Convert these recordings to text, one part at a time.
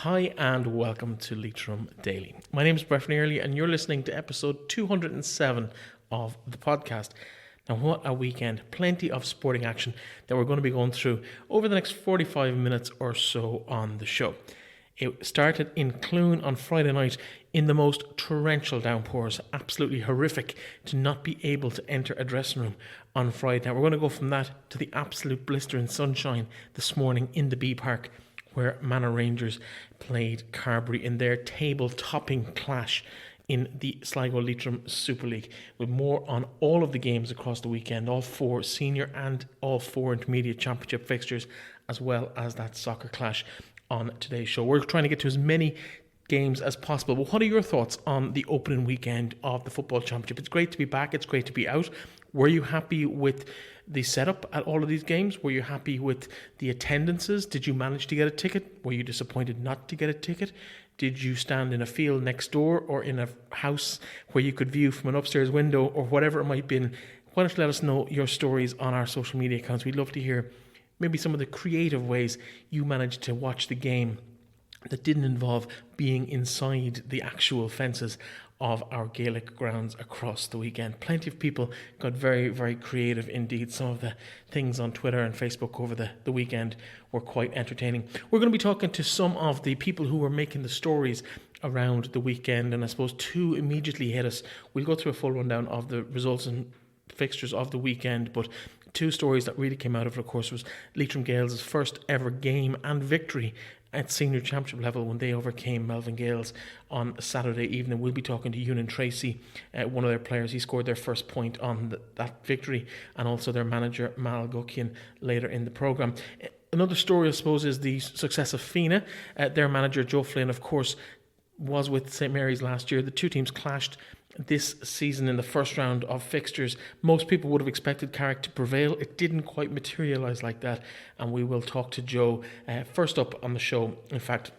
Hi and welcome to Leitrim Daily. My name is Breifne and you're listening to episode 207 of the podcast. Now what a weekend, plenty of sporting action that we're going to be going through over the next 45 minutes or so on the show. It started in Killough on Friday night in the most torrential downpours, absolutely horrific to not be able to enter a dressing room on Friday. Now we're going to go from that to the absolute blistering sunshine this morning in the B Park, where Manor Rangers played Carbery in their table-topping clash in the Sligo Leitrim Super League. With more on all of the games across the weekend, all four senior and all four intermediate championship fixtures, as well as that soccer clash on today's show. We're trying to get to as many games as possible. But what are your thoughts on the opening weekend of the football championship? It's great to be back. It's great to be out. Were you happy with the setup at all of these games? Were you happy with the attendances? Did you manage to get a ticket? Were you disappointed not to get a ticket? Did you stand in a field next door or in a house where you could view from an upstairs window or whatever it might be? Why don't you let us know your stories on our social media accounts? We'd love to hear maybe some of the creative ways you managed to watch the game that didn't involve being inside the actual fences of our Gaelic grounds across the weekend. Plenty of people got very, very creative indeed. Some of the things on Twitter and Facebook over the weekend were quite entertaining. We're going to be talking to some of the people who were making the stories around the weekend, and I suppose two immediately hit us. We'll go through a full rundown of the results and fixtures of the weekend, but two stories that really came out of it, of course, was Leitrim Gaels' first ever game and victory at senior championship level when they overcame Melvin Gaels on Saturday evening. We'll be talking to Eunan Tracey, one of their players. He scored their first point on that victory, and also their manager Mal Guckian later in the programme. Another story, I suppose, is the success of Fenagh. Their manager Joe Flynn, of course, was with St Mary's last year. The two teams clashed this season in the first round of fixtures. Most people would have expected Carrick to prevail. It didn't quite materialise like that, and we will talk to Joe first up on the show, in fact,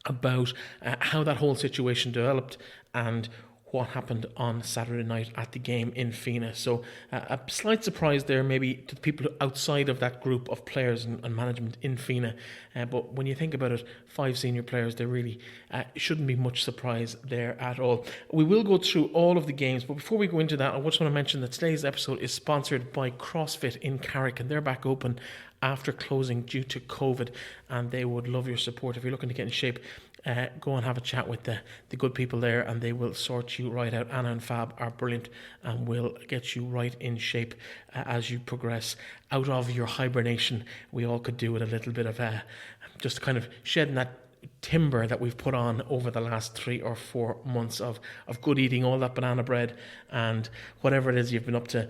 about how that whole situation developed and what happened on Saturday night at the game in Fenagh. So a slight surprise there maybe to the people outside of that group of players and management in Fenagh. But when you think about it, 5 senior players, there really shouldn't be much surprise there at all. We will go through all of the games, but before we go into that, I just want to mention that today's episode is sponsored by CrossFit in Carrick, and they're back open after closing due to COVID, and they would love your support. If you're looking to get in shape, go and have a chat with the good people there, and they will sort you right out. Anna and Fab are brilliant and will get you right in shape as you progress out of your hibernation. We all could do with a little bit of just kind of shedding that timber that we've put on over the last 3 or 4 months of good eating, all that banana bread and whatever it is you've been up to.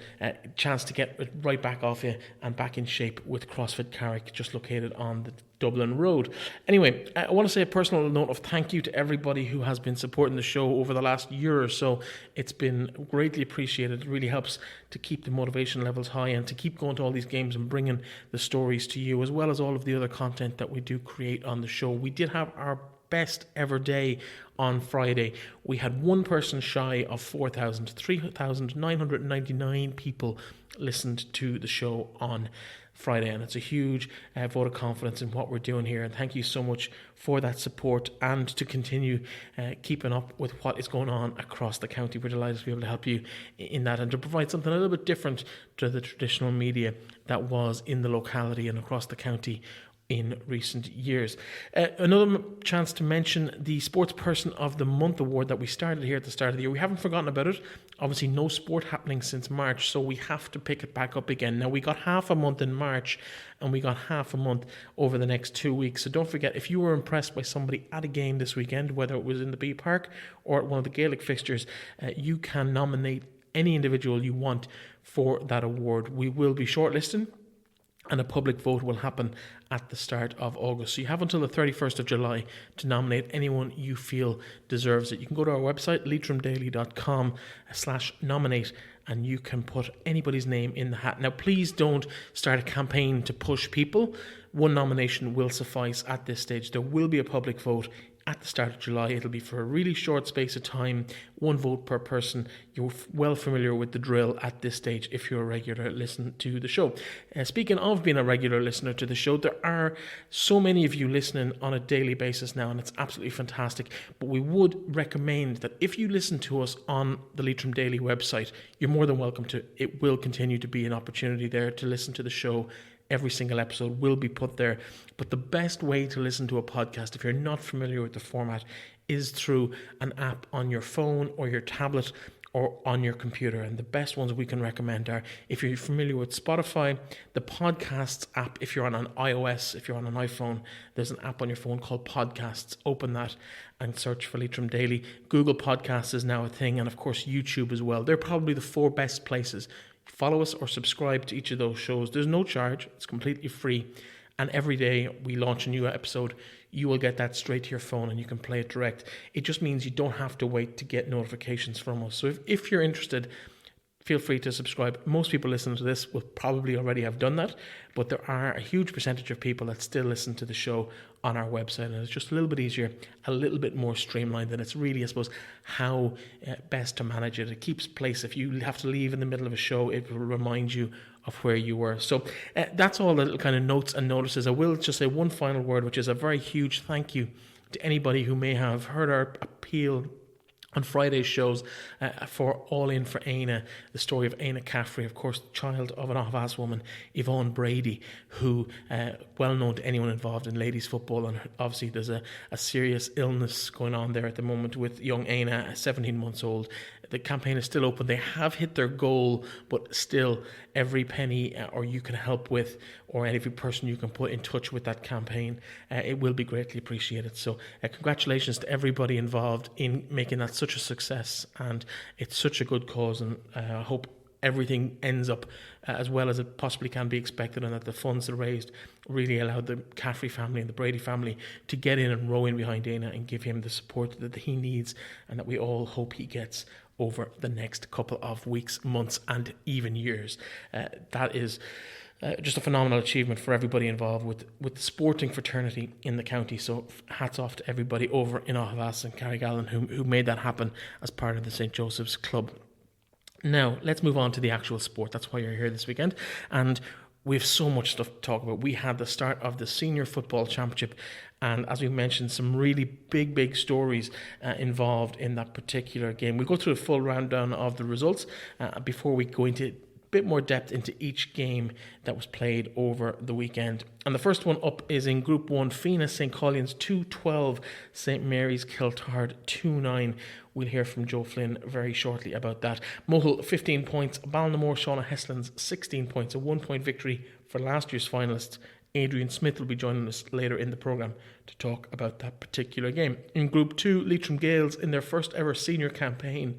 Chance to get it right back off you and back in shape with CrossFit Carrick, just located on the Dublin Road. Anyway, I want to say a personal note of thank you to everybody who has been supporting the show over the last year or so. It's been greatly appreciated. It really helps to keep the motivation levels high and to keep going to all these games and bringing the stories to you, as well as all of the other content that we do create on the show. We did have our best ever day on Friday. We had one person shy of 4,000, 3,999 people listened to the show on Friday, and it's a huge vote of confidence in what we're doing here, and thank you so much for that support and to continue keeping up with what is going on across the county. We're delighted to be able to help you in that and to provide something a little bit different to the traditional media that was in the locality and across the county in recent years. Another chance to mention the Sports Person of the Month award that we started here at the start of the year. We haven't forgotten about it. Obviously no sport happening since March, so we have to pick it back up again. Now, we got half a month in March and we got half a month over the next 2 weeks, so don't forget, if you were impressed by somebody at a game this weekend, whether it was in the B Park or at one of the Gaelic fixtures, you can nominate any individual you want for that award. We will be shortlisting, and a public vote will happen at the start of August. So you have until the 31st of July to nominate anyone you feel deserves it. You can go to our website, leitrimdaily.com/nominate, and you can put anybody's name in the hat. Now, please don't start a campaign to push people. One nomination will suffice at this stage. There will be a public vote at the start of July. It'll be for a really short space of time, one vote per person. You're well familiar with the drill at this stage if you're a regular listener to the show. Speaking of being a regular listener to the show, there are so many of you listening on a daily basis now, and it's absolutely fantastic. But we would recommend that if you listen to us on the Leitrim Daily website, you're more than welcome to. It will continue to be an opportunity there to listen to the show. Every single episode will be put there. But the best way to listen to a podcast, if you're not familiar with the format, is through an app on your phone or your tablet or on your computer. And the best ones we can recommend are, if you're familiar with Spotify, the Podcasts app. If you're on an iOS, if you're on an iPhone, there's an app on your phone called Podcasts. Open that and search for Leitrim Daily. Google Podcasts is now a thing, and of course YouTube as well. They're probably the 4 best places. Follow us or subscribe to each of those shows. There's no charge. It's completely free. And every day we launch a new episode, you will get that straight to your phone and you can play it direct. It just means you don't have to wait to get notifications from us. So if you're interested, feel free to subscribe. Most people listening to this will probably already have done that, but there are a huge percentage of people that still listen to the show on our website, and it's just a little bit easier, a little bit more streamlined, and it's really, I suppose, how best to manage it. It keeps place. If you have to leave in the middle of a show, it will remind you of where you were. So that's all the little kind of notes and notices. I will just say one final word, which is a very huge thank you to anybody who may have heard our appeal on Friday's shows for All In for Éanna, the story of Éanna Caffrey, of course, child of an Aughas woman, Yvonne Brady, who, well known to anyone involved in ladies football, and obviously there's a serious illness going on there at the moment with young Éanna, 17 months old. The campaign is still open. They have hit their goal, but still every penny or you can help with, or every person you can put in touch with that campaign, it will be greatly appreciated. So congratulations to everybody involved in making that such a success, and it's such a good cause, and I hope everything ends up as well as it possibly can be expected, and that the funds that are raised really allowed the Caffrey family and the Brady family to get in and row in behind Éanna and give him the support that he needs, and that we all hope he gets over the next couple of weeks, months, and even years. That is just a phenomenal achievement for everybody involved with the sporting fraternity in the county. So hats off to everybody over in Aughas and Carrigallen who made that happen as part of the St. Joseph's Club. Now, let's move on to the actual sport. That's why you're here this weekend. And we have so much stuff to talk about. We had the start of the Senior Football Championship, and as we mentioned, some really big stories involved in that particular game. We'll go through a full rundown of the results before we go into a bit more depth into each game that was played over the weekend. And the first one up is in Group 1, Fenagh St. Collins 2-12, St. Mary's Kiltoghert 2-9. We'll hear from Joe Flynn very shortly about that. Mohill 15 points, Ballinamore Shauna Heslins 16 points, a 1-point victory for last year's finalists. Adrian Smith will be joining us later in the programme to talk about that particular game. In Group 2, Leitrim Gaels, in their first ever senior campaign,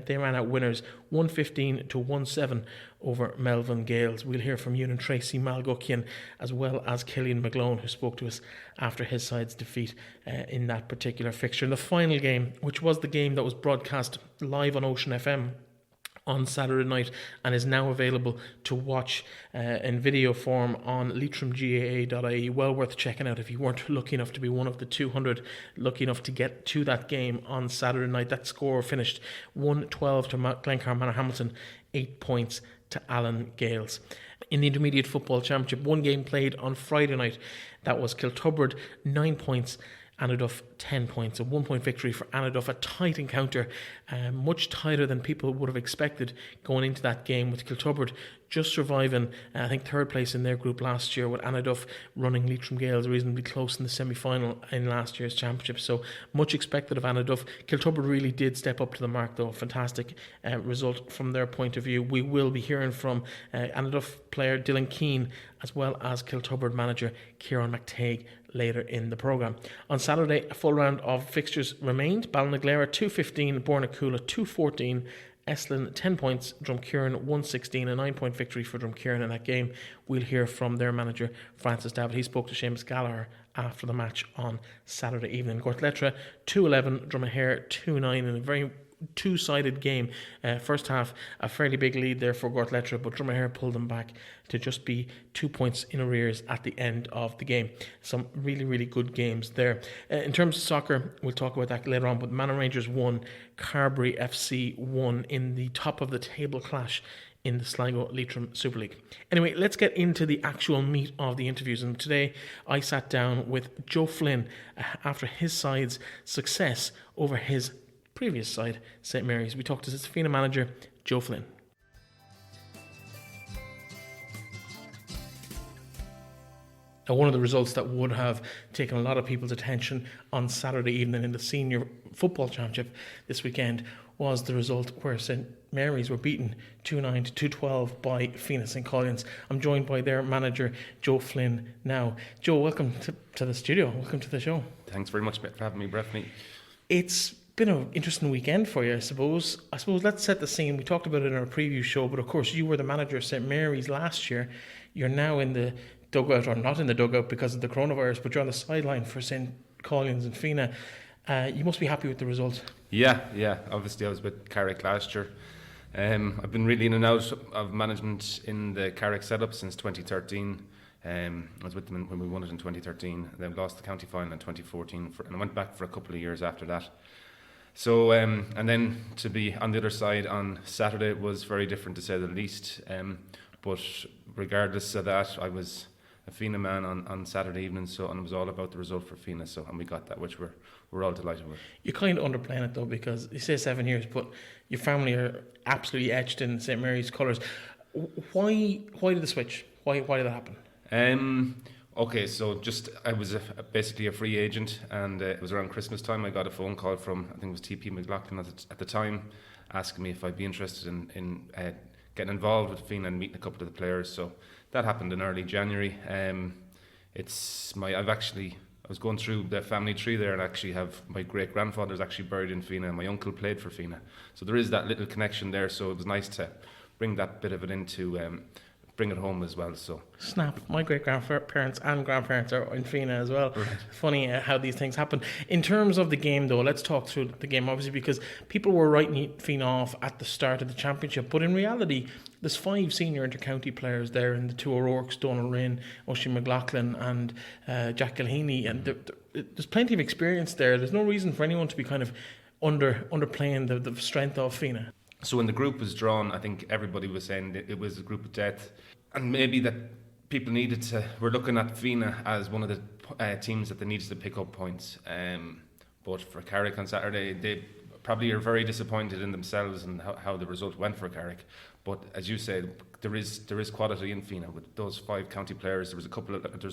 they ran out winners 115-17 over Melvin Gaels. We'll hear from Eunan Tracey, Mal Guckian, as well as Killian McGloin, who spoke to us after his side's defeat in that particular fixture. In the final game, which was the game that was broadcast live on Ocean FM on Saturday night and is now available to watch in video form on leitrimgaa.ie. Well worth checking out if you weren't lucky enough to be one of the 200 lucky enough to get to that game on Saturday night. That score finished 1-12 to Glencar Manor Hamilton, 8 points to Allen Gaels. In the Intermediate Football Championship, one game played on Friday night. That was Kiltoghert, 9 points, Anaduff 10 points, a 1-point victory for Anaduff, a tight encounter, much tighter than people would have expected going into that game, with Kiltoghert just surviving, I think, third place in their group last year, with Anaduff running Leitrim Gaels reasonably close in the semi-final in last year's championship. So much expected of Anaduff. Kiltoghert really did step up to the mark, though. Fantastic result from their point of view. We will be hearing from Anaduff player Dylan Keane, as well as Kiltoghert manager Kieran McTague later in the programme. On Saturday, a full round of fixtures remained. Ballinaglara 2-15, Bornacoola 2-14, Esslin 10 points, Drumkieran 1-16, a 9-point victory for Drumkieran in that game. We'll hear from their manager Francis Davitt. He spoke to Seamus Gallagher after the match on Saturday evening. Gortletra 2-11, Drumahair 2-9 in a very two-sided game. First half, a fairly big lead there for Gortletra, but Dromahir pulled them back to just be 2 points in arrears at the end of the game. Some really, really good games there. In terms of soccer, we'll talk about that later on, but Manor Rangers won, Carberry FC won in the top of the table clash in the Sligo Leitrim Super League. Anyway, let's get into the actual meat of the interviews. And today I sat down with Joe Flynn after his side's success over his previous side, St Mary's. We talked to his Fenagh manager, Joe Flynn. Now, one of the results that would have taken a lot of people's attention on Saturday evening in the Senior Football Championship this weekend was the result where St Mary's were beaten 2-9 to 2-12 by Fenagh St Collins. I'm joined by their manager, Joe Flynn, now. Joe, welcome to the studio. Welcome to the show. Thanks very much for having me, Breifne. It's been an interesting weekend for you, I suppose. Let's set the scene. We talked about it in our preview show, but of course you were the manager of St Mary's last year. You're now in the dugout, or not in the dugout because of the coronavirus, but you're on the sideline for St Collins and Fenagh. You must be happy with the result. Yeah. Obviously, I was with Carrick last year. I've been really in and out of management in the Carrick setup since 2013. I was with them when we won it in 2013, then lost the county final in 2014, and I went back for a couple of years after that. So, and then to be on the other side on Saturday was very different, to say the least. But regardless of that, I was a Fenagh man on Saturday evening, and it was all about the result for Fenagh, and we got that, which we're all delighted with. You're kind of underplaying it though, because you say 7 years, but your family are absolutely etched in St Mary's colours. Why did the switch? Why did that happen? Okay, so I was basically a free agent, and it was around Christmas time. I got a phone call from, I think it was TP McGloin at the time, asking me if I'd be interested in getting involved with Fenagh and meeting a couple of the players. So that happened in early January. I was going through the family tree there, and actually have my great grandfather's actually buried in Fenagh, and my uncle played for Fenagh. So there is that little connection there. So it was nice to bring that bit of it into. Bring it home as well. So snap, my great grandparents and grandparents are in Fenagh as well. Right. Funny how these things happen. In terms of the game though, let's talk through the game, obviously, because people were writing Fenagh off at the start of the championship, but in reality there's 5 senior inter-county players there, in the 2 O'Rourke's, Donal Rinn, Oisin McLaughlin and Jack Gilheany, and there's plenty of experience there. There's no reason for anyone to be kind of underplaying the strength of Fenagh. So when the group was drawn, I think everybody was saying that it was a group of death, and maybe that people were looking at Fenagh as one of the teams that they needed to pick up points. But for Carrick on Saturday, they probably are very disappointed in themselves and how the result went for Carrick. But as you said, there is quality in Fenagh with those 5 county players. There was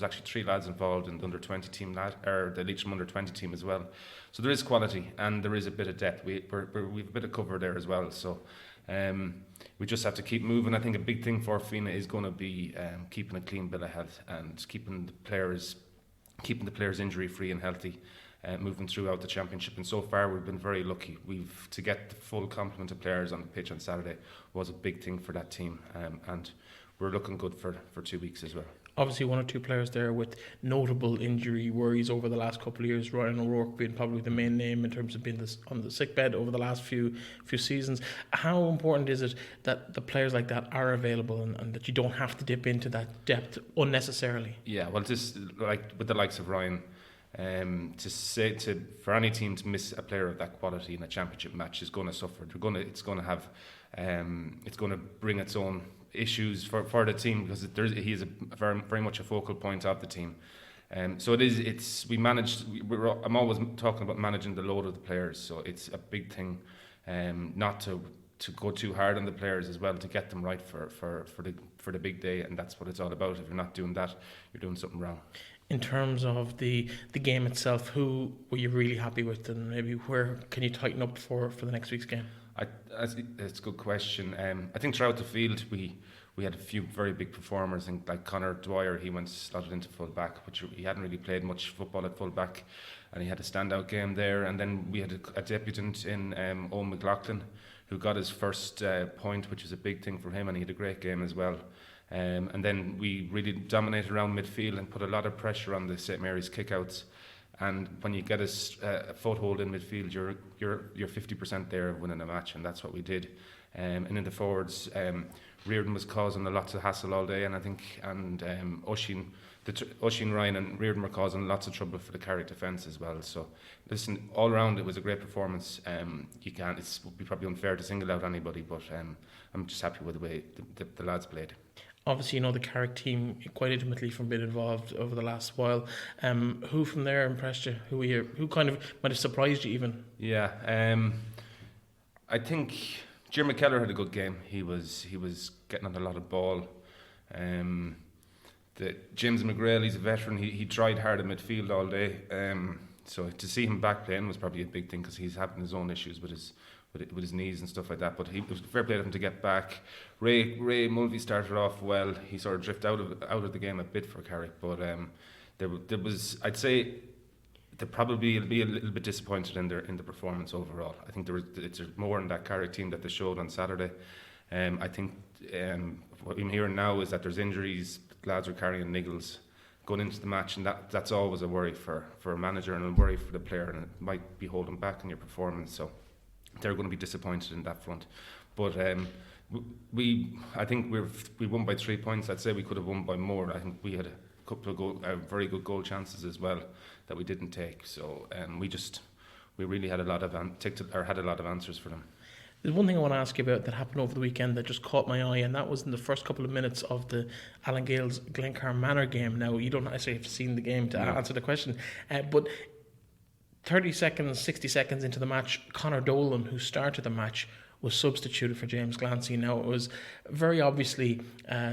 actually 3 lads involved in the under 20 team, or the Leitrim under 20 team as well. So there is quality and there is a bit of depth. We've a bit of cover there as well. So we just have to keep moving. I think a big thing for Fenagh is going to be keeping a clean bill of health and keeping the players injury free and healthy. Moving throughout the championship, and so far we've been very lucky. To get the full complement of players on the pitch on Saturday was a big thing for that team, and we're looking good for 2 weeks as well. Obviously 1 or 2 players there with notable injury worries over the last couple of years, Ryan O'Rourke being probably the main name in terms of being on the sick bed over the last few seasons. How important is it that the players like that are available and that you don't have to dip into that depth unnecessarily? Yeah, well, just like with the likes of Ryan, for any team to miss a player of that quality in a championship match is going to suffer. It's going to bring its own issues for the team, because he is very, very much a focal point of the team. So I'm always talking about managing the load of the players. So it's a big thing, not to go too hard on the players as well, to get them right for the big day, and that's what it's all about. If you're not doing that, you're doing something wrong. In terms of the game itself, who were you really happy with, and maybe where can you tighten up for the next week's game? That's a good question. I think throughout the field we had a few very big performers. I think like Conor Dwyer, he went slotted into full back, which he hadn't really played much football at full back, and he had a standout game there. And then we had a debutant in Owen McLaughlin, who got his first point, which is a big thing for him, and he had a great game as well. And then we really dominated around midfield and put a lot of pressure on the St Mary's kickouts. And when you get a foothold in midfield, you're 50% there of winning a match, and that's what we did. And in the forwards, Reardon was causing a lot of hassle all day, and I think Oisín, Ryan and Reardon were causing lots of trouble for the Carrick defence as well. So listen, all around it was a great performance. It would be probably unfair to single out anybody, but I'm just happy with the way the lads played. Obviously, you know the Carrick team quite intimately from being involved over the last while. Who from there impressed you? Who kind of might have surprised you even? Yeah, I think Jim McKellar had a good game. He was getting on a lot of ball. James McGrail, he's a veteran. He tried hard in midfield all day. So to see him back playing was probably a big thing, because he's having his own issues with his knees and stuff like that. But it was fair play to him to get back. Ray Mulvey started off well. He sort of drifted out of the game a bit for Carrick, but there was, I'd say, they probably will be a little bit disappointed in the performance overall. I think it's more in that Carrick team that they showed on Saturday. I think what I'm hearing now is that there's injuries. Lads are carrying niggles going into the match, and that's always a worry for a manager and a worry for the player, and it might be holding back on your performance. So they're going to be disappointed in that front. But I think we won by 3 points. I'd say we could have won by more. I think we had a couple of very good goal chances as well that we didn't take. So we really had a lot of answers for them. There's one thing I want to ask you about that happened over the weekend that just caught my eye, and that was in the first couple of minutes of the Alan Gaels Glencar Manor game. Now, you don't necessarily have seen the game to answer the question, but 30 seconds, 60 seconds into the match, Conor Dolan, who started the match, was substituted for James Glancy. Now, it was very obviously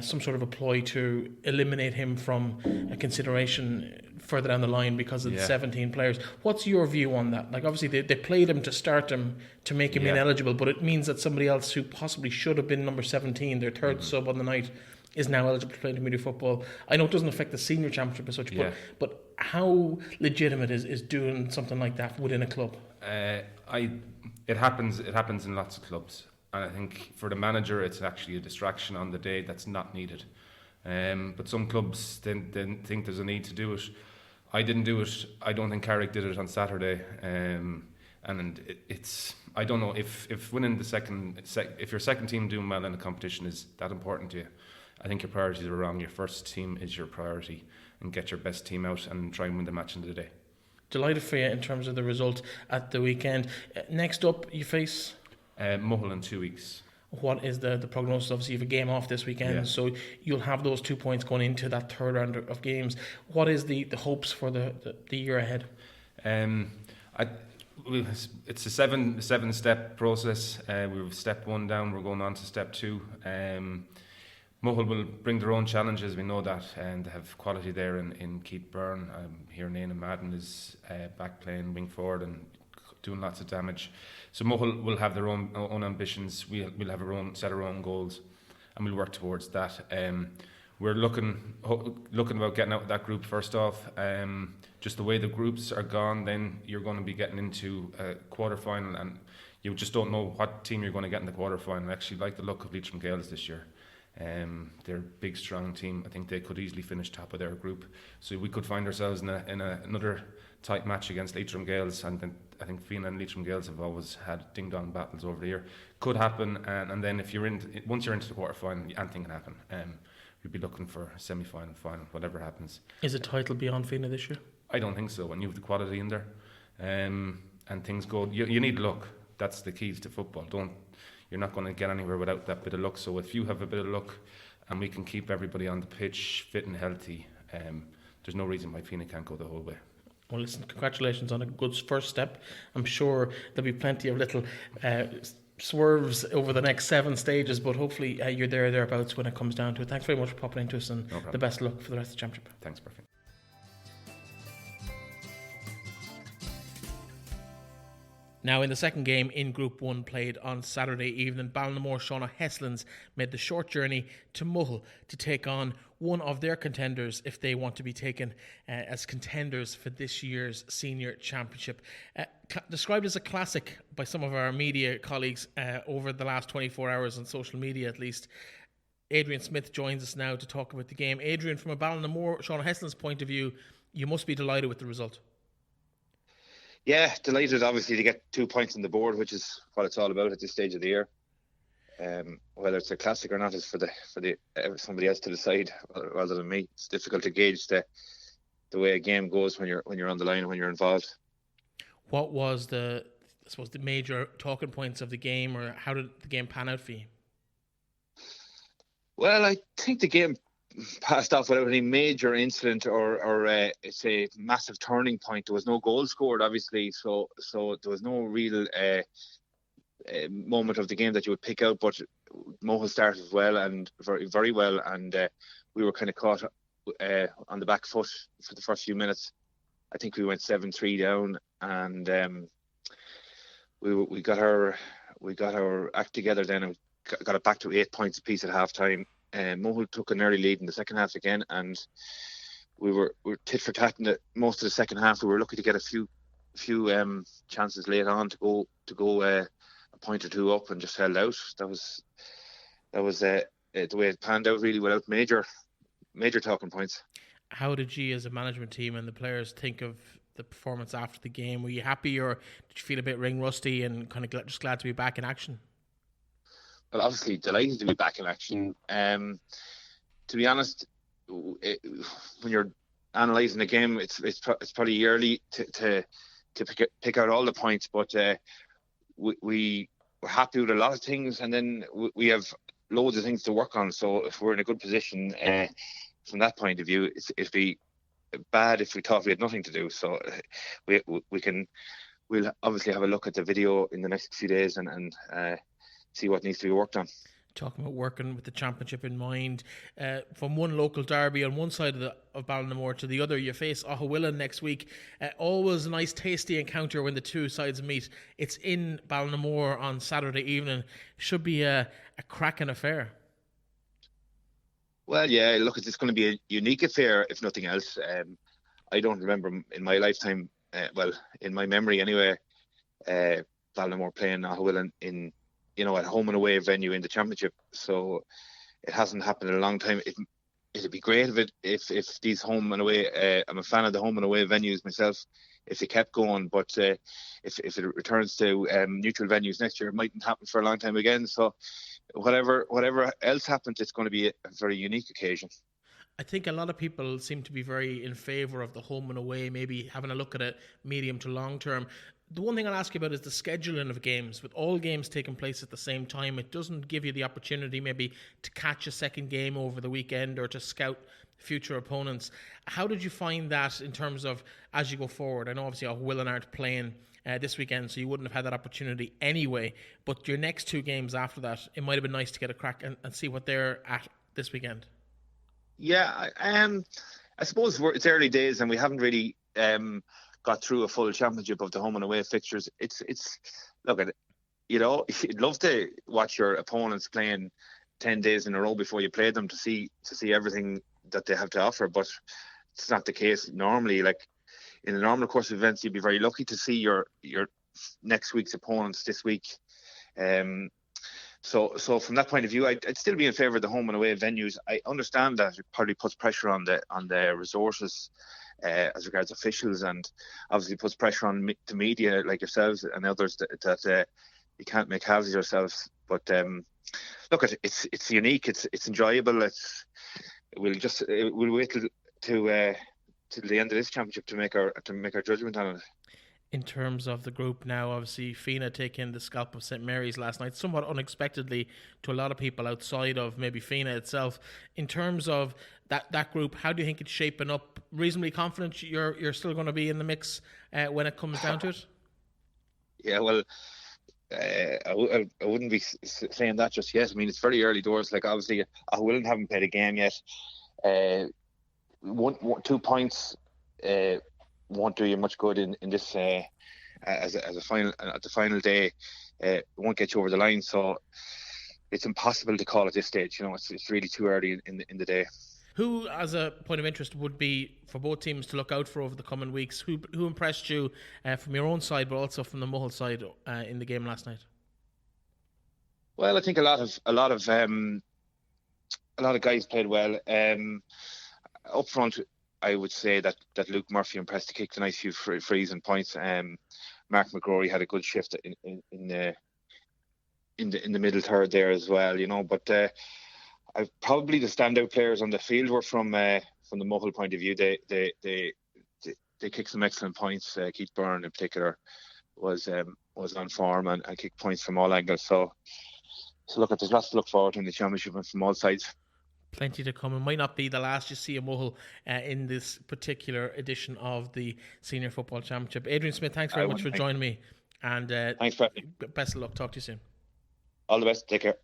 some sort of a ploy to eliminate him from a consideration further down the line because of the 17 players. What's your view on that? Like, obviously they played him to start him to make him ineligible, but it means that somebody else who possibly should have been number 17, their third sub on the night, is now eligible to play intermediate football. I know it doesn't affect the senior championship as such, but how legitimate is doing something like that within a club? It happens in lots of clubs, and I think for the manager it's actually a distraction on the day that's not needed. But some clubs then think there's a need to do it. I didn't do it. I don't think Carrick did it on Saturday. And I don't know if winning if your second team doing well in a competition is that important to you. I think your priorities are wrong. Your first team is your priority, and get your best team out and try and win the match in the day. Delighted for you in terms of the result at the weekend. Next up, you face Mull in 2 weeks. What is the prognosis? Obviously, you have a game off this weekend, so you'll have those 2 points going into that third round of games. What is the hopes for the year ahead? It's a seven step process. We've step 1 down. We're going on to step 2. Mull will bring their own challenges, we know that, and they have quality there in Keith Byrne. Here Nana Madden is back playing wing forward and doing lots of damage. So Mull will have their own ambitions. We'll have our own goals, and we'll work towards that. We're looking about getting out of that group first off. Just the way the groups are gone, then you're going to be getting into a quarter-final, and you just don't know what team you're going to get in the quarter-final. I actually like the look of Leitrim Gaels this year. They're a big, strong team. I think they could easily finish top of their group. So we could find ourselves in another tight match against Leitrim Gaels. And then I think Fenagh and Leitrim Gaels have always had ding-dong battles over the year. Could happen. And then once you're into the quarter-final, anything can happen. You'll be looking for a semi-final, final, whatever happens. Is a title beyond Fenagh this year? I don't think so. When you have the quality in there, and things go, you need luck. That's the keys to football. You're not going to get anywhere without that bit of luck. So if you have a bit of luck and we can keep everybody on the pitch fit and healthy, there's no reason why Fenagh can't go the whole way. Well, listen, congratulations on a good first step. I'm sure there'll be plenty of little swerves over the next 7 stages, but hopefully you're thereabouts when it comes down to it. Thanks very much for popping into us, and the best of luck for the rest of the championship. Thanks, perfect. Now, in the second game in Group 1 played on Saturday evening, Ballinamore Shauna Heslins made the short journey to Mull to take on one of their contenders if they want to be taken as contenders for this year's Senior Championship. Described as a classic by some of our media colleagues over the last 24 hours on social media at least. Adrian Smith joins us now to talk about the game. Adrian, from a Ballinamore Shauna Heslins point of view, you must be delighted with the result. Yeah, delighted obviously to get 2 points on the board, which is what it's all about at this stage of the year. Whether it's a classic or not is for somebody else to decide rather than me. It's difficult to gauge the way a game goes when you're on the line, when you're involved. What was the major talking points of the game, or how did the game pan out for you? Well, I think the game passed off without any major incident or it's a massive turning point. There was no goal scored, obviously, so there was no real moment of the game that you would pick out. But Mohill started well and very, very well, and we were kind of caught on the back foot for the first few minutes. I think we went 7-3 down, and we got our act together then, and got it back to 8 points apiece at half time. Mohill took an early lead in the second half again, and we were tit for tat in most of the second half. We were lucky to get a few chances late on to go a point or two up, and just held out. That was the way it panned out, really, without major talking points. How did you, as a management team, and the players think of the performance after the game? Were you happy, or did you feel a bit ring rusty and kind of just glad to be back in action? Well, obviously delighted to be back in action. To be honest, when you're analysing the game, it's probably early to pick out all the points, but we were happy with a lot of things, and then we have loads of things to work on. So if we're in a good position from that point of view, it'd be bad if we thought we had nothing to do. So we'll obviously have a look at the video in the next few days and see what needs to be worked on. Talking about working with the championship in mind, from one local derby on one side of Ballinamore to the other, you face Aughawillan next week. Always a nice tasty encounter when the two sides meet. It's in Ballinamore on Saturday evening. Should be a cracking affair. Well, yeah, look, it's going to be a unique affair, if nothing else. I don't remember in my lifetime, in my memory anyway, Ballinamore playing Aughawillan in at home and away venue in the championship. So it hasn't happened in a long time. It'd be great if these home and away. I'm a fan of the home and away venues myself. If they kept going, but if it returns to neutral venues next year, it mightn't happen for a long time again. So whatever else happens, it's going to be a very unique occasion. I think a lot of people seem to be very in favour of the home and away, maybe having a look at it medium to long term. The one thing I'll ask you about is the scheduling of games. With all games taking place at the same time, it doesn't give you the opportunity maybe to catch a second game over the weekend or to scout future opponents. How did you find that in terms of as you go forward? I know obviously Aughawillan aren't playing this weekend, so you wouldn't have had that opportunity anyway. But your next two games after that, it might have been nice to get a crack and see what they're at this weekend. Yeah, I suppose it's early days and we haven't really got through a full championship of the home and away fixtures. It's look at it, you'd love to watch your opponents playing 10 days in a row before you play them to see everything that they have to offer, but it's not the case normally. Like in the normal course of events, you'd be very lucky to see your next week's opponents this week. So from that point of view, I'd still be in favour of the home and away venues. I understand that it probably puts pressure on the resources as regards officials, and obviously puts pressure on the media like yourselves and others that you can't make halves of yourselves. But look, it's unique. It's enjoyable. We'll wait till the end of this championship to make our judgment on it. In terms of the group now, obviously Fenagh taking the scalp of St Mary's last night, somewhat unexpectedly to a lot of people outside of maybe Fenagh itself. In terms of that group, how do you think it's shaping up? Reasonably confident you're still going to be in the mix when it comes down to it? Yeah, well, I wouldn't be saying that just yet. I mean, it's very early doors. Like obviously, Aughawillan haven't played a game yet. 2 points won't do you much good in this as a final at the final day. Won't get you over the line, so it's impossible to call at this stage. It's really too early in the day. Who, as a point of interest, would be for both teams to look out for over the coming weeks? Who impressed you from your own side, but also from the Mohill side in the game last night? Well, I think a lot of guys played well. Up front, I would say that Luke Murphy and Presty kicked a nice few frees and points. Mark McGrory had a good shift in the middle third there as well, But probably the standout players on the field were from the Mohill point of view. They kicked some excellent points. Keith Byrne in particular was on form and kicked points from all angles. So look, there's lots to look forward to in the championship and from all sides. Plenty to come. It might not be the last you see of Mohill in this particular edition of the Senior Football Championship. Adrian Smith, thanks very much for joining me. And thanks, Brett. Best of luck. Talk to you soon. All the best. Take care.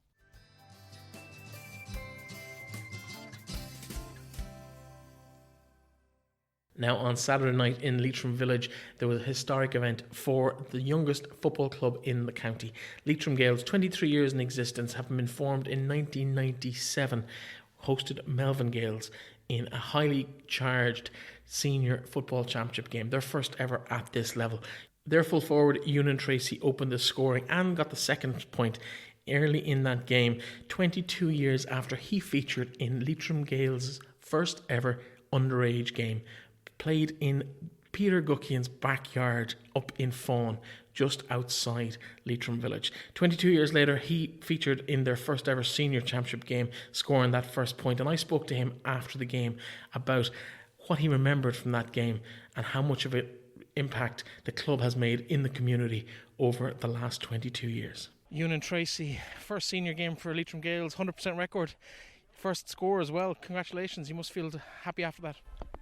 Now, on Saturday night in Leitrim Village, there was a historic event for the youngest football club in the county. Leitrim Gaels, 23 years in existence, having been formed in 1997, hosted Melvin Gaels in a highly charged senior football championship game, their first ever at this level. Their full forward, Eunan Tracey, opened the scoring and got the second point early in that game, 22 years after he featured in Leitrim Gaels' first ever underage game, played in Peter Guckian's backyard up in Fawn, just outside Leitrim Village. 22 years later, he featured in their first ever senior championship game, scoring that first point. And I spoke to him after the game about what he remembered from that game and how much of an impact the club has made in the community over the last 22 years. Eunan Tracey, first senior game for Leitrim Gaels, 100% record. First score as well. Congratulations. You must feel happy after that.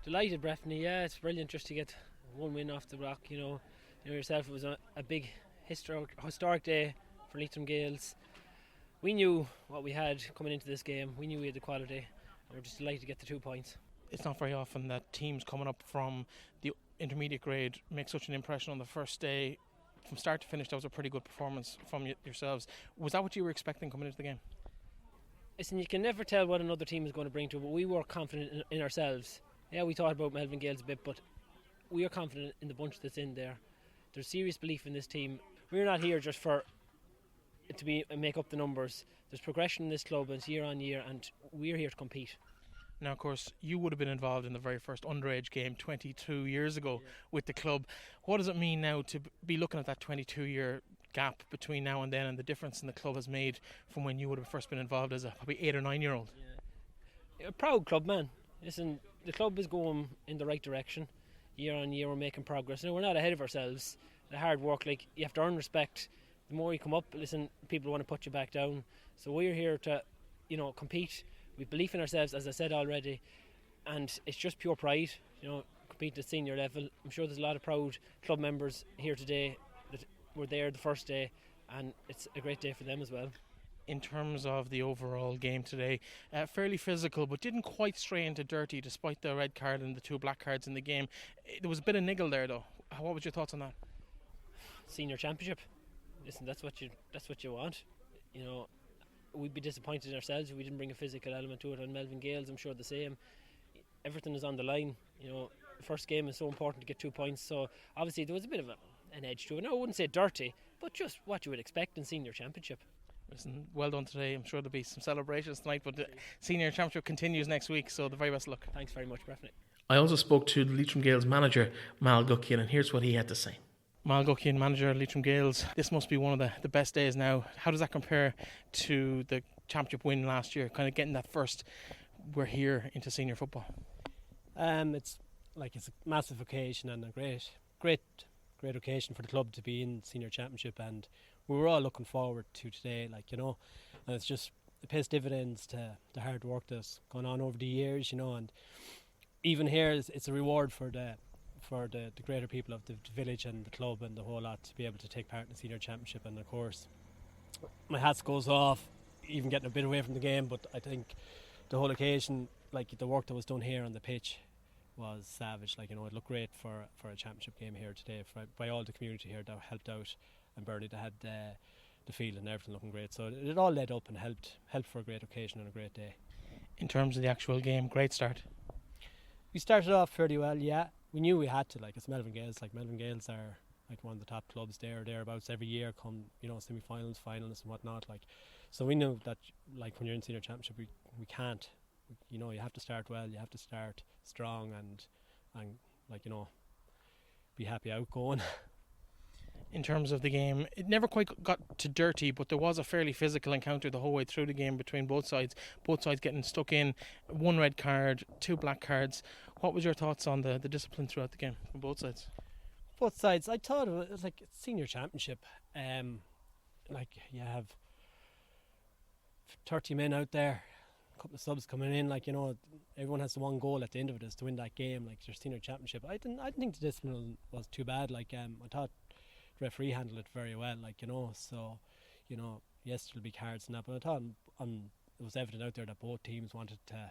Delighted, Breifne. Yeah, it's brilliant just to get one win off the block. You know yourself, it was a big historic day for Leitrim Gaels. We knew what we had coming into this game. We knew we had the quality, and we're just delighted to get the 2 points. It's not very often that teams coming up from the intermediate grade make such an impression on the first day. From start to finish, that was a pretty good performance from yourselves. Was that what you were expecting coming into the game? Listen, you can never tell what another team is going to bring to it, but we were confident in ourselves. Yeah, we thought about Melvin Gaels a bit, but we are confident in the bunch that's in there. There's serious belief in this team. We're not here just for it to make up the numbers. There's progression in this club, and it's year on year, and we're here to compete. Now, of course, you would have been involved in the very first underage game 22 years ago with the club. What does it mean now to be looking at that 22-year gap between now and then, and the difference in the club has made from when you would have first been involved as a probably 8 or 9 year old? Yeah. A proud club, man. Listen, the club is going in the right direction. Year on year, we're making progress. Now, we're not ahead of ourselves. The hard work, you have to earn respect. The more you come up, listen, people want to put you back down. So we're here to, compete. We believe in ourselves, as I said already, and it's just pure pride. Compete at senior level. I'm sure there's a lot of proud club members here today that were there the first day, and it's a great day for them as well. In terms of the overall game today, fairly physical, but didn't quite stray into dirty despite the red card and the 2 black cards in the game. There was a bit of niggle there, though. What was your thoughts on that? Senior championship. Listen, that's what you want. We'd be disappointed in ourselves if we didn't bring a physical element to it. And Melvin Gaels, I'm sure the same. Everything is on the line. The first game is so important to get 2 points. So obviously there was a bit of an edge to it. No, I wouldn't say dirty, but just what you would expect in senior championship. Listen, well done today. I'm sure there'll be some celebrations tonight, but the senior championship continues next week, so the very best of luck. Thanks very much, Breifne. I also spoke to the Leitrim Gaels manager, Mal Guckian, and here's what he had to say. Mal Guckian, manager of Leitrim Gaels. This must be one of the best days now. How does that compare to the championship win last year? Kind of getting that first, we're here into senior football. It's a massive occasion and a great occasion for the club to be in senior championship, and we were all looking forward to today. And it's just, it pays dividends to the hard work that's gone on over the years, and even here it's a reward for the greater people of the village and the club and the whole lot to be able to take part in the senior championship. And of course, my hat goes off, even getting a bit away from the game, but I think the whole occasion, the work that was done here on the pitch was savage. It looked great for a championship game here today by all the community here that helped out, and Burley that had the field and everything looking great. So it all led up and helped for a great occasion and a great day. In terms of the actual game, great start. We started off fairly well, yeah. We knew we had to, it's Melvin Gaels. Melvin Gaels are one of the top clubs thereabouts every year, come semi-finals, finalists and whatnot. So we knew that when you're in senior championship, we can't you know, you have to start well, you have to start strong, and like, you know, be happy outgoing. In terms of the game, it never quite got to dirty, but there was a fairly physical encounter the whole way through the game between both sides getting stuck in. 1 red card, 2 black cards. What was your thoughts on the discipline throughout the game from both sides? Both sides, I thought it was like senior championship. Like, you have 30 men out there, a couple of subs coming in, like, you know, everyone has the one goal at the end of it is to win that game, like their senior championship. I didn't think the discipline was too bad. Like, I thought the referee handled it very well, like, you know, so, you know, yes, there'll be cards and that, but I thought it was evident out there that both teams wanted to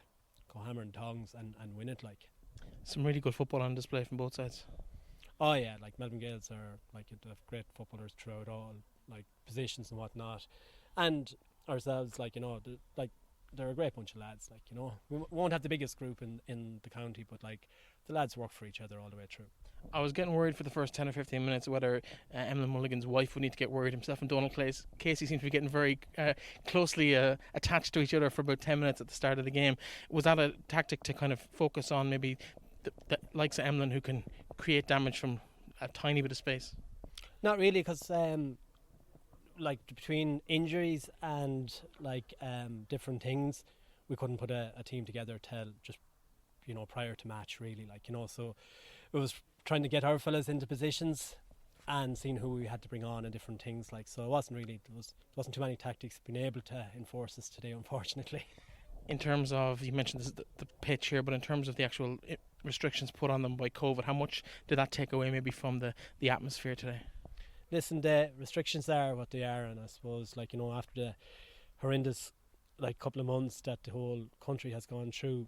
go hammer and tongs and win it. Like, some really good football on display from both sides. Oh yeah, like Melvin Gaels are like great footballers throughout all like positions and whatnot, and ourselves, like, you know, they're a great bunch of lads. Like, you know, we won't have the biggest group in the county, but like the lads work for each other all the way through. I was getting worried for the first 10 or 15 minutes whether Emlyn Mulligan's wife would need to get worried. Himself and Donald Casey seemed to be getting very closely attached to each other for about 10 minutes at the start of the game. Was that a tactic to kind of focus on maybe the likes of Emlyn, who can create damage from a tiny bit of space? Not really, because like between injuries and like different things, we couldn't put a team together till just, you know, prior to match, really, like, you know, so it was trying to get our fellas into positions and seeing who we had to bring on and different things, like, so it wasn't too many tactics being able to enforce this today, unfortunately. In terms of, you mentioned this is the pitch here, but in terms of the actual restrictions put on them by COVID, how much did that take away maybe from the atmosphere today? Listen, the restrictions are what they are, and I suppose, like, you know, after the horrendous like couple of months that the whole country has gone through,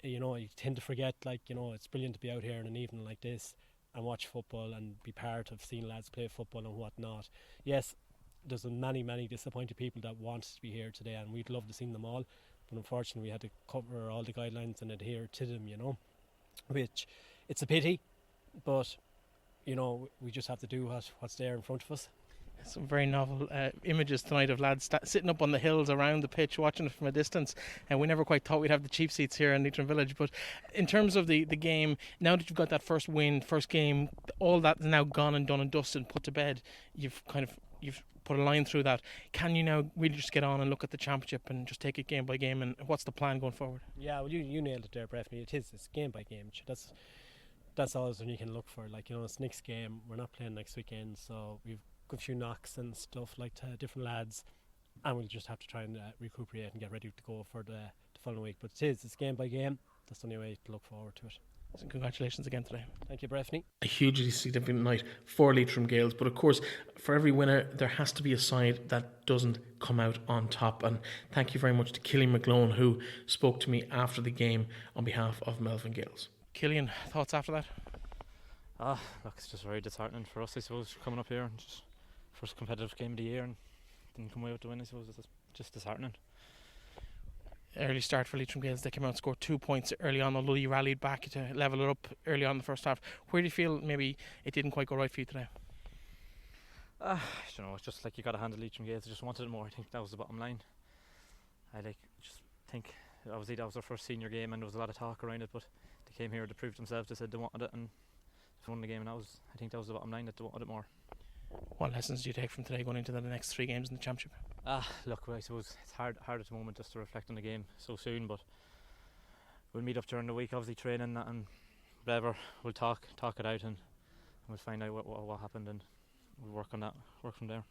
you know, you tend to forget, like, you know, it's brilliant to be out here on an evening like this and watch football and be part of seeing lads play football and whatnot. Yes, there's many disappointed people that wanted to be here today, and we'd love to see them all, but unfortunately we had to cover all the guidelines and adhere to them, you know, which it's a pity, but, you know, we just have to do what's there in front of us. Some very novel images tonight of lads sitting up on the hills around the pitch watching it from a distance, and we never quite thought we'd have the cheap seats here in Leitrim Village. But in terms of the game, now that you've got that first win, first game, all that's now gone and done and dusted and put to bed, you've put a line through that. Can you now really just get on and look at the championship and just take it game by game, and what's the plan going forward? Yeah, well, you nailed it there, Breifne. It's game by game. That's all you can look for. Like, you know, it's next game. We're not playing next weekend, so we've got a few knocks and stuff like to different lads, and we'll just have to try and recuperate and get ready to go for the following week. But it's game by game. That's the only way to look forward to it. So congratulations again today. Thank you, Breifne. A hugely significant night for Leitrim Gaels, but of course, for every winner, there has to be a side that doesn't come out on top. And thank you very much to Killian McGloin, who spoke to me after the game on behalf of Melvin Gaels. Killian, thoughts after that? Look, it's just very disheartening for us, I suppose, coming up here and just first competitive game of the year and didn't come away with the win. I suppose it's just disheartening. Early start for Leitrim Gaels. They came out and scored 2 points early on, although you rallied back to level it up early on in the first half. Where do you feel maybe it didn't quite go right for you today? I don't know, it's just like you got to handle Leitrim Gaels. I just wanted it more. I think that was the bottom line. I just think obviously that was their first senior game and there was a lot of talk around it, but they came here to prove themselves. They said they wanted it and they won the game, and I think that was the bottom line, that they wanted it more. What lessons do you take from today going into the next 3 games in the championship? Look, I suppose it's hard at the moment just to reflect on the game so soon, but we'll meet up during the week, obviously training and whatever. We'll talk it out and we'll find out what happened, and we'll work on that, work from there.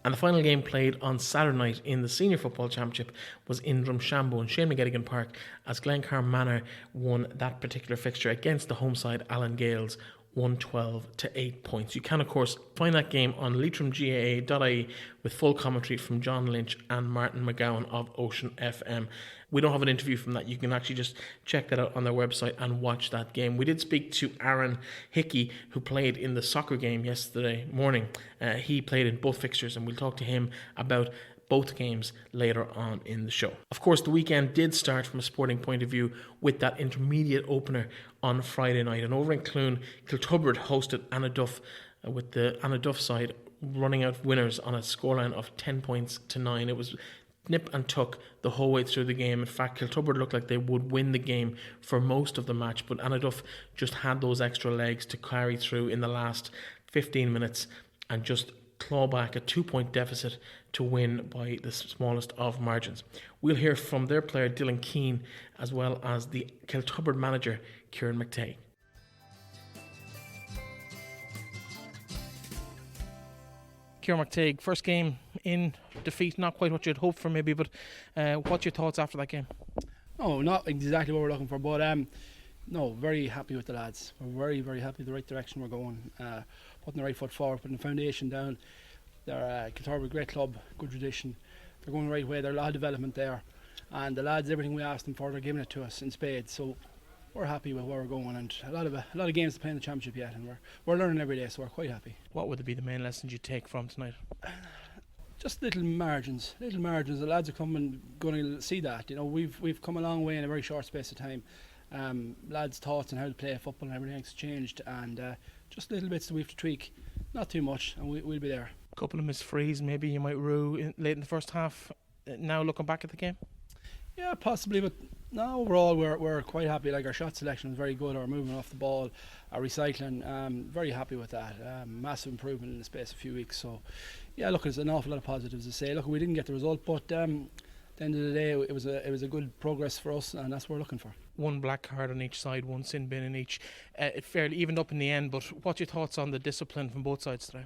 And the final game played on Saturday night in the Senior Football Championship was in Drumshanbo in Shane McGettigan Park, as Glencar Manor won that particular fixture against the home side Allen Gaels 112 to 8 points. You can of course find that game on leitrimgaa.ie with full commentary from John Lynch and Martin McGowan of Ocean FM. We don't have an interview from that. You can actually just check that out on their website and watch that game. We did speak to Aaron Hickey, who played in the soccer game yesterday morning. He played in both fixtures, and we'll talk to him about both games later on in the show. Of course, the weekend did start from a sporting point of view with that intermediate opener on Friday night. And over in Clune, Kiltoghert hosted Anaduff, with the Anaduff side running out winners on a scoreline of 10 points to 9. It was nip and tuck the whole way through the game. In fact, Kiltoghert looked like they would win the game for most of the match, but Anaduff just had those extra legs to carry through in the last 15 minutes and just claw back a 2-point deficit to win by the smallest of margins. We'll hear from their player Dylan Keane as well as the Kiltoghert manager Kieran McTay. Kieran McTay, first game in defeat, not quite what you'd hoped for maybe, but what's your thoughts after that game? Oh, not exactly what we're looking for, but no, very happy with the lads. We're very, very happy the right direction we're going, putting the right foot forward, putting the foundation down. They're Kiltoghert, a great club, good tradition. They're going the right way, there's a lot of development there, and the lads, everything we asked them for, they're giving it to us in spades. So we're happy with where we're going, and a lot of games to play in the championship yet, and we're learning every day, so we're quite happy. What would be the main lessons you take from tonight? Just little margins. The lads are going to see that. You know, we've come a long way in a very short space of time. Lads' thoughts on how to play football and everything's changed, and just little bits that we have to tweak. Not too much, and we'll be there. A couple of missed frees, maybe you might rue late in the first half. Now looking back at the game. Yeah, possibly, but no, overall we're quite happy. Like, our shot selection was very good, our movement off the ball, our recycling, very happy with that. Massive improvement in the space of a few weeks. So yeah, look, there's an awful lot of positives to say. Look, we didn't get the result, but at the end of the day, it was a good progress for us, and that's what we're looking for. One black card on each side, one sin bin in each. It fairly evened up in the end, but what's your thoughts on the discipline from both sides today?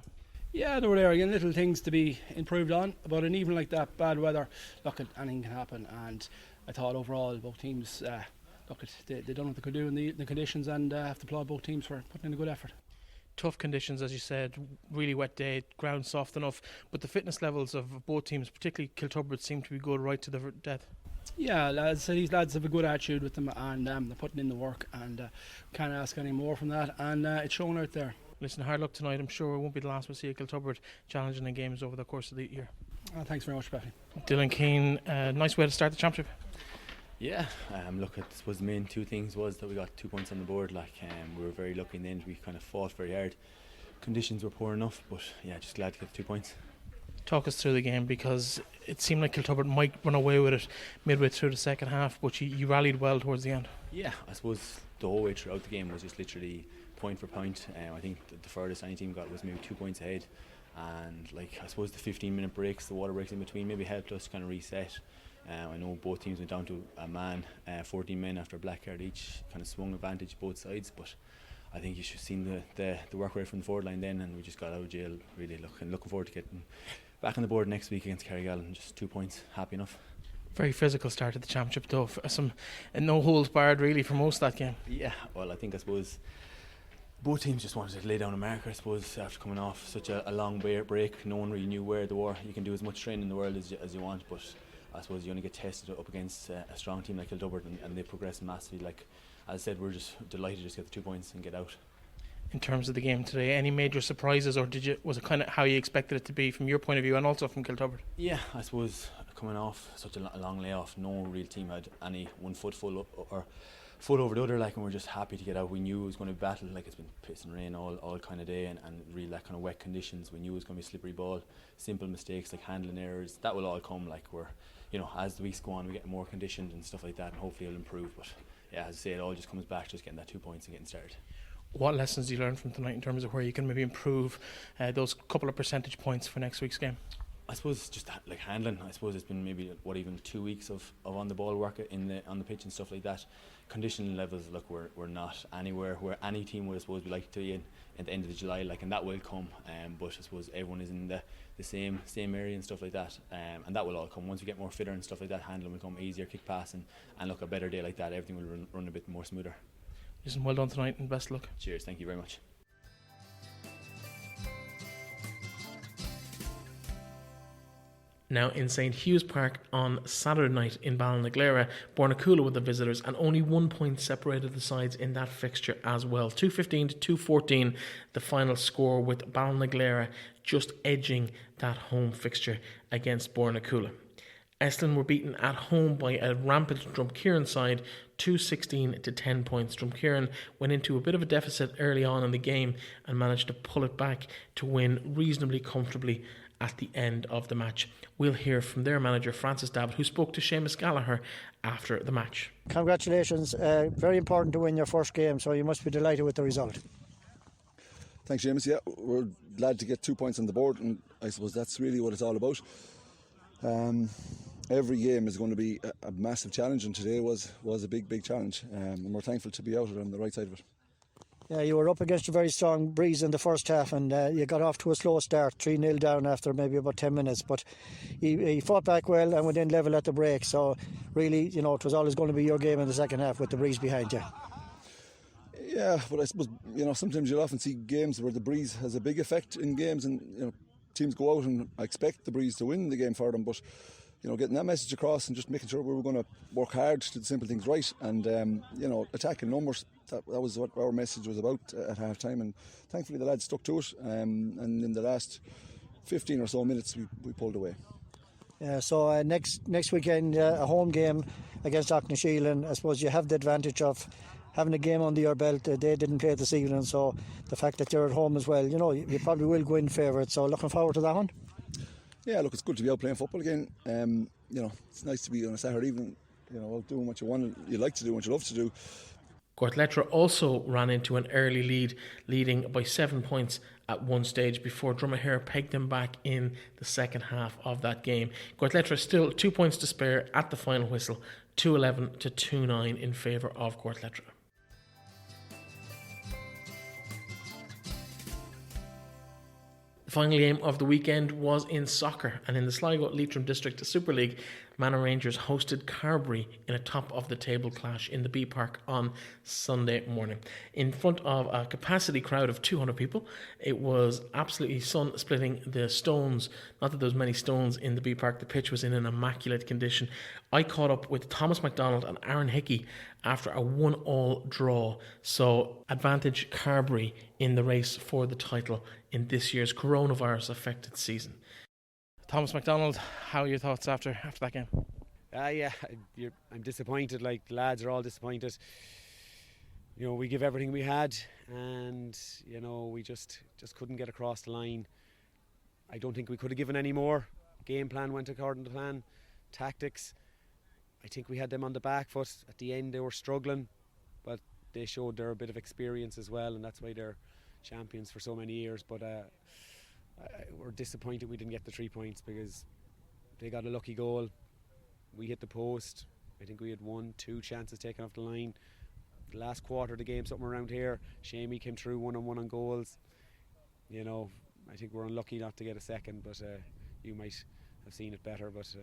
Yeah, there were there again little things to be improved on, but an evening like that, bad weather, look, anything can happen. And I thought overall both teams, they done what they could do in the conditions, and I have to applaud both teams for putting in a good effort. Tough conditions, as you said, really wet day, ground soft enough, but the fitness levels of both teams, particularly Kiltoghert, seem to be good right to the death. Yeah, lads, these lads have a good attitude with them, and they're putting in the work, and can't ask any more from that, and it's showing out there. Listen, hard luck tonight. I'm sure it won't be the last we'll see Kiltoghert challenging in games over the course of the year. Thanks very much, Breifne. Dylan Keane, nice way to start the championship. Yeah, look, I suppose the main two things was that we got 2 points on the board. We were very lucky in the end. We kind of fought very hard. Conditions were poor enough, but yeah, just glad to get the 2 points. Talk us through the game, because it seemed like Kiltoghert might run away with it midway through the second half, but you rallied well towards the end. Yeah, I suppose the whole way throughout the game was just literally point for point. I think the furthest any team got was maybe 2 points ahead, and I suppose the 15-minute breaks, the water breaks in between, maybe helped us kind of reset. I know both teams went down to a man, 14 men after a black card each, kind of swung advantage both sides, but I think you should have seen the work rate from the forward line then, and we just got out of jail really looking forward to getting back on the board next week against Kerry Gaels, and just 2 points, happy enough. Very physical start to the championship though, and no holds barred really for most of that game. Yeah, well, I suppose both teams just wanted to lay down a marker, I suppose, after coming off such a long break. No one really knew where they were. You can do as much training in the world as you want, but I suppose you only get tested up against a strong team like Kiltoghert, and they progress massively. As I said, we're just delighted to just get the 2 points and get out. In terms of the game today, any major surprises, or was it kind of how you expected it to be from your point of view and also from Kiltoghert? Yeah, I suppose coming off such a long layoff, no real team had any one foot full or foot over the other, and we're just happy to get out. We knew it was going to be battle, it's been pissing rain all kind of day, and really kind of wet conditions. We knew it was going to be a slippery ball, simple mistakes like handling errors, that will all come. We're, as the weeks go on, we get more conditioned and stuff like that, and hopefully it'll improve. But yeah, as I say, it all just comes back to just getting that 2 points and getting started. What lessons do you learn from tonight in terms of where you can maybe improve those couple of percentage points for next week's game? I suppose just handling. I suppose it's been maybe even 2 weeks of on the ball work on the pitch and stuff like that. Conditioning levels, we're not anywhere where any team would, I suppose, be like to be in at the end of July, and that will come. But I suppose everyone is in the same area and stuff like that, and that will all come once we get more fitter and stuff like that. Handling will come easier, kick passing, and a better day like that, everything will run a bit more smoother. Listen, well done tonight and best luck. Cheers, thank you very much. Now in St Hugh's Park on Saturday night in Ballinaglara, Bornacoola were the visitors, and only 1 point separated the sides in that fixture as well. 2-15 to 2-14 the final score, with Ballinaglara just edging that home fixture against Bornacoola. Estlin were beaten at home by a rampant Drumkieran side, 2-16 to 10 points. Drumkieran went into a bit of a deficit early on in the game and managed to pull it back to win reasonably comfortably at the end of the match. We'll hear from their manager, Francis Davitt, who spoke to Seamus Gallagher after the match. Congratulations, very important to win your first game, so you must be delighted with the result. Thanks, Seamus. Yeah, we're glad to get 2 points on the board, and I suppose that's really what it's all about. Every game is going to be a massive challenge, and today was a big challenge, and we're thankful to be out on the right side of it. Yeah, you were up against a very strong breeze in the first half, and you got off to a slow start, 3-0 down after maybe about 10 minutes, but he fought back well and went in level at the break, so really, it was always going to be your game in the second half with the breeze behind you. Yeah, but I suppose, sometimes you'll often see games where the breeze has a big effect in games, and, teams go out and expect the breeze to win the game for them, but getting that message across and just making sure we were going to work hard to do the simple things right, and attacking numbers, that was what our message was about at half time, and thankfully the lads stuck to it, and in the last 15 or so minutes we pulled away. Yeah, so next weekend a home game against Auckland, and I suppose you have the advantage of having a game under your belt. They didn't play this evening, so the fact that you're at home as well, you probably will go in favourite, so looking forward to that one. Yeah, look, it's good to be out playing football again. It's nice to be on a Saturday evening, out doing what you like to do, what you love to do. Gortletra also ran into an early lead, leading by 7 points at one stage before Dromahare pegged them back in the second half of that game. Gortletra still 2 points to spare at the final whistle, 2-11 to 2-9 in favour of Gortletra. The final game of the weekend was in soccer, and in the Sligo Leitrim District Super League, Manor Rangers hosted Carbery in a top-of-the-table clash in the B Park on Sunday morning. In front of a capacity crowd of 200 people, it was absolutely sun-splitting. The stones, not that there was many stones in the B Park, the pitch was in an immaculate condition. I caught up with Thomas MacDonald and Aaron Hickey after a 1-1 draw, so advantage Carbery in the race for the title in this year's coronavirus-affected season. Thomas MacDonald, how are your thoughts after that game? I'm disappointed. Like, the lads are all disappointed. We give everything we had, and we just couldn't get across the line. I don't think we could have given any more. Game plan went according to plan. Tactics, I think we had them on the back foot. At the end, they were struggling, but they showed their bit of experience as well, and that's why they're champions for so many years. But we're disappointed we didn't get the 3 points, because they got a lucky goal. We hit the post. I think we had 1-2 chances taken off the line. The last quarter of the game, something around here, Shamey came through 1-on-1 on goals. I think we're unlucky not to get a second, but you might have seen it better. But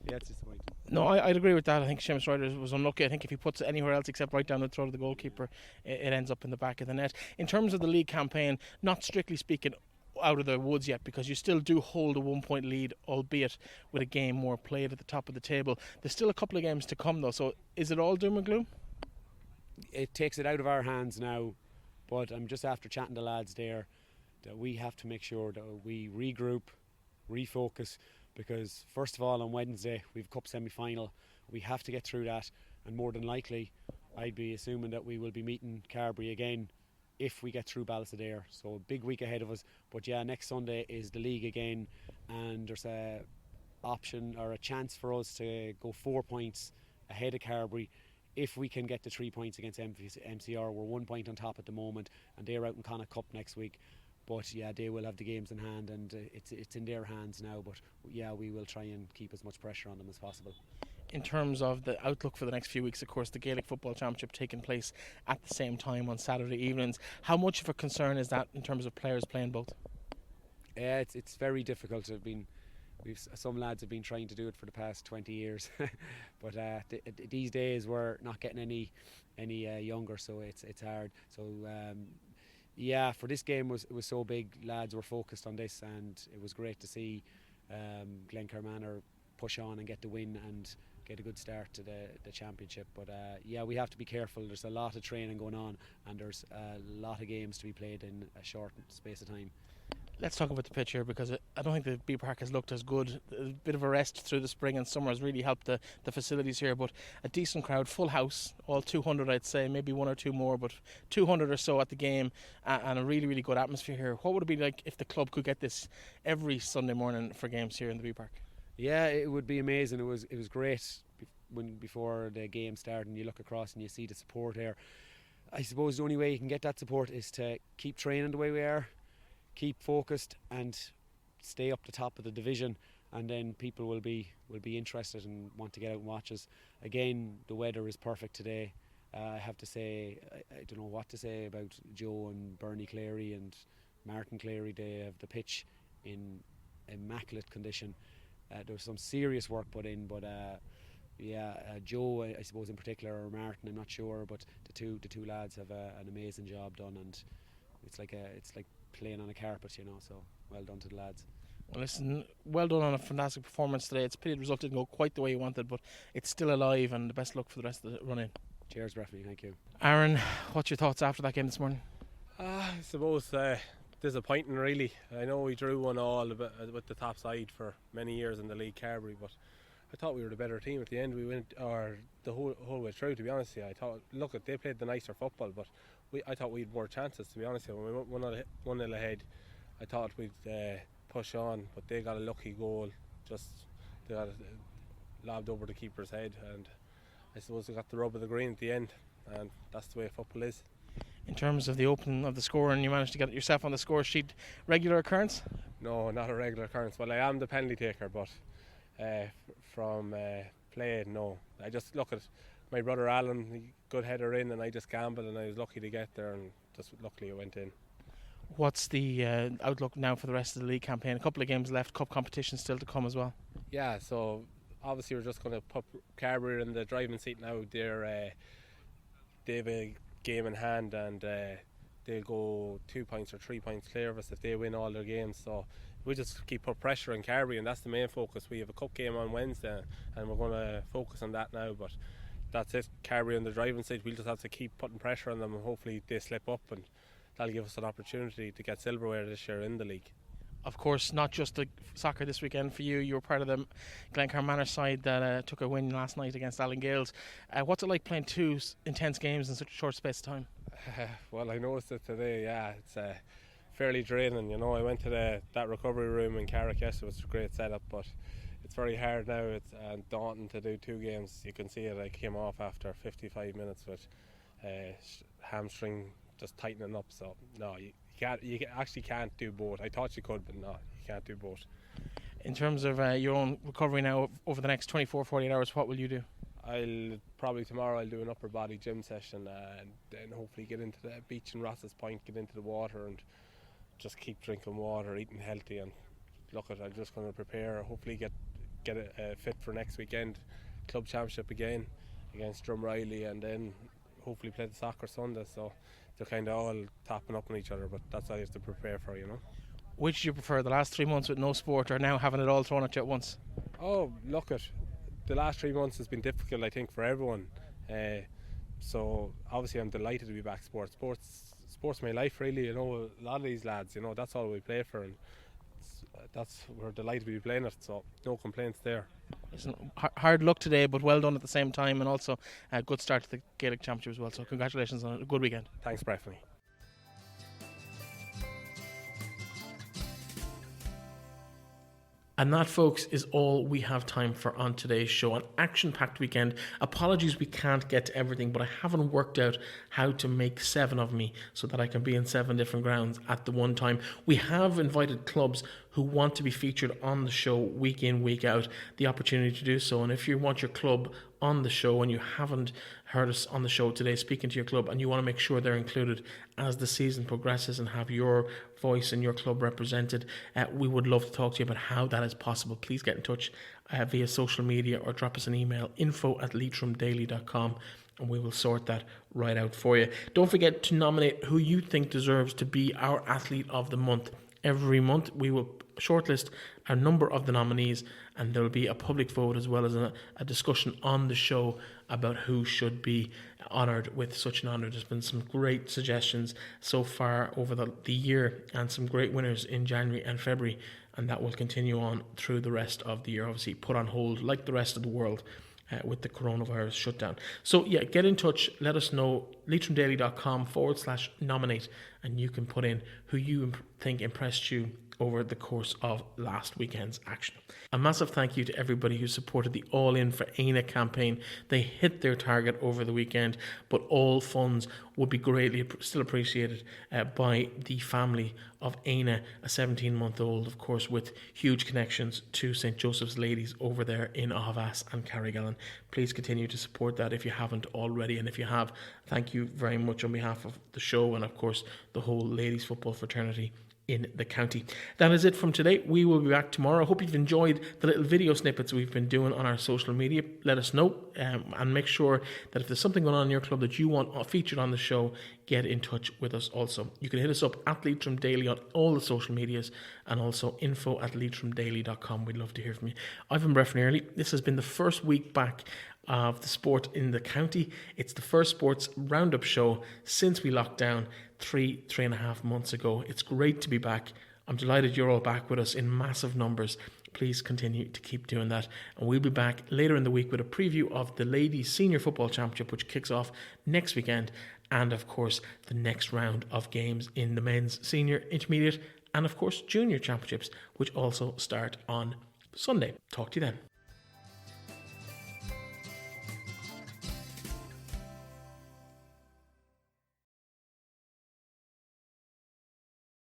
yeah, it's disappointing. No, I'd agree with that. I think Seamus Ryder was unlucky. I think if he puts it anywhere else except right down the throat of the goalkeeper, it ends up in the back of the net. In terms of the league campaign, not strictly speaking out of the woods yet, because you still do hold a 1 point lead, albeit with a game more played at the top of the table. There's still a couple of games to come though, so is it all doom and gloom? It takes it out of our hands now, but I'm just after chatting to lads there that we have to make sure that we regroup, refocus, because first of all on Wednesday we've a cup semi-final. We have to get through that, and more than likely I'd be assuming that we will be meeting Carbery again if we get through Ballysadare. So a big week ahead of us, but yeah, next Sunday is the league again, and there's a option or a chance for us to go 4 points ahead of Carbery if we can get the 3 points against MCR. We're 1 point on top at the moment, and they're out in Connacht Cup next week. But yeah, they will have the games in hand, and it's in their hands now. But yeah, we will try and keep as much pressure on them as possible. In terms of the outlook for the next few weeks, of course, the Gaelic Football Championship taking place at the same time on Saturday evenings. How much of a concern is that in terms of players playing both? Yeah, it's very difficult. Some lads have been trying to do it for the past 20 years, but these days we're not getting any younger, so it's hard. So yeah, for this game it was so big. Lads were focused on this, and it was great to see Glencar Manor push on and get the win and get a good start to the championship. But yeah, we have to be careful. There's a lot of training going on, and there's a lot of games to be played in a short space of time. Let's talk about the pitch here, because I don't think the B Park has looked as good. A bit of a rest through the spring and summer has really helped the facilities here, but a decent crowd, full house, all 200 I'd say, maybe one or two more, but 200 or so at the game, and a really, really good atmosphere here. What would it be like if the club could get this every Sunday morning for games here in the B Park? Yeah, it would be amazing. It was great before the game started, and you look across and you see the support here. I suppose the only way you can get that support is to keep training the way we are, keep focused and stay up the top of the division, and then people will be interested and want to get out and watch us. Again, the weather is perfect today. I have to say, I don't know what to say about Joe and Bernie Cleary and Martin Cleary. They have the pitch in immaculate condition. There was some serious work put in, but Joe, I suppose in particular, or Martin, I'm not sure, but the two lads have an amazing job done, and it's like playing on a carpet, so well done to the lads. Well, listen, well done on a fantastic performance today. It's a pity the result didn't go quite the way you wanted, but it's still alive, and the best luck for the rest of the run-in. Cheers, Breifne, thank you. Aaron, what's your thoughts after that game this morning? I suppose disappointing, really. I know we drew 1-1 with the top side for many years in the league, Carberry, but I thought we were the better team at the end. We went the whole way through, to be honest with you. I thought, they played the nicer football, but I thought we had more chances, to be honest with you. When we went 1-0 ahead, I thought we'd push on, but they got a lucky goal. They got lobbed over the keeper's head, and I suppose they got the rub of the green at the end, and that's the way football is. In terms of the opening of the score, and you managed to get yourself on the score sheet, regular occurrence? No, not a regular occurrence. Well, I am the penalty taker, but from play, no. I just look at my brother Alan, he good header in, and I just gambled, and I was lucky to get there, and just luckily it went in. What's the outlook now for the rest of the league campaign? A couple of games left, cup competition still to come as well. Yeah, so obviously we're just going to put Carberry in the driving seat now. They have a game in hand, and they'll go 2 points or 3 points clear of us if they win all their games. So we just keep put pressure on Carberry, and that's the main focus. We have a cup game on Wednesday, and we're going to focus on that now. But that's it, Carberry on the driving seat. We'll just have to keep putting pressure on them, and hopefully they slip up, and that'll give us an opportunity to get silverware this year in the league. Of course, not just the soccer this weekend for you. You were part of the Glencar Manor side that took a win last night against Leitrim Gaels. What's it like playing two intense games in such a short space of time? Well, I noticed it today, yeah. It's fairly draining, I went to that recovery room in Carrick yesterday. It was a great setup, but it's very hard now. It's daunting to do 2 games. You can see it. I came off after 55 minutes with hamstring just tightening up. So, no, you actually can't do both. I thought you could, but no, you can't do both. In terms of your own recovery now over the next 24-48 hours, what will you do? Tomorrow I'll do an upper body gym session, and then hopefully get into the beach in Ross's Point, get into the water, and just keep drinking water, eating healthy, and I'm just going to prepare, hopefully get fit for next weekend, club championship again against Drumreilly, and then hopefully play the soccer Sunday. So they're kind of all topping up on each other, but that's all you have to prepare for, Which do you prefer, the last 3 months with no sport, or now having it all thrown at you at once? Oh, the last 3 months has been difficult, I think, for everyone. So obviously I'm delighted to be back. Sports my life, really. A lot of these lads, that's all we play for, and we're delighted to be playing it. So no complaints there. Listen, hard luck today, but well done at the same time, and also a good start to the Gaelic Championship as well. So congratulations on a good weekend. Thanks, Breifne. And that, folks, is all we have time for on today's show. An action-packed weekend. Apologies we can't get to everything, but I haven't worked out how to make 7 of me so that I can be in 7 different grounds at the one time. We have invited clubs who want to be featured on the show week in, week out, the opportunity to do so. And if you want your club on the show and you haven't heard us on the show today speaking to your club, and you want to make sure they're included as the season progresses and have your voice and your club represented, we would love to talk to you about how that is possible. Please get in touch via social media or drop us an email, info@leitrimdaily.com, and we will sort that right out for you. Don't forget to nominate who you think deserves to be our Athlete of the Month every month. We will shortlist a number of the nominees, and there will be a public vote as well as a discussion on the show about who should be honoured with such an honour. There's been some great suggestions so far over the year, and some great winners in January and February, and that will continue on through the rest of the year, obviously put on hold like the rest of the world with the coronavirus shutdown. So yeah, get in touch, let us know, leitrimdaily.com/nominate, and you can put in who you think impressed you over the course of last weekend's action. A massive thank you to everybody who supported the All In for Éine campaign. They hit their target over the weekend, but all funds would be greatly still appreciated by the family of Éine, a 17-month-old, of course, with huge connections to St. Joseph's Ladies over there in Ahavas and Carrigallen. Please continue to support that if you haven't already, and if you have, thank you very much on behalf of the show and, of course, the whole ladies football fraternity in the county. That is it from today. We will be back tomorrow. I hope you've enjoyed the little video snippets we've been doing on our social media. Let us know, and make sure that if there's something going on in your club that you want featured on the show, get in touch with us also. You can hit us up at Leitrim Daily on all the social medias, and also info@leitrimdaily.com. We'd love to hear from you. I've been Breifne Early. This has been the first week back of the sport in the county. It's the first sports roundup show since we locked down three and a half months ago. It's great to be back. I'm delighted you're all back with us in massive numbers. Please continue to keep doing that, and we'll be back later in the week with a preview of the Ladies Senior Football Championship, which kicks off next weekend, and of course the next round of games in the men's senior, intermediate, and of course junior championships, which also start on Sunday. Talk to you then.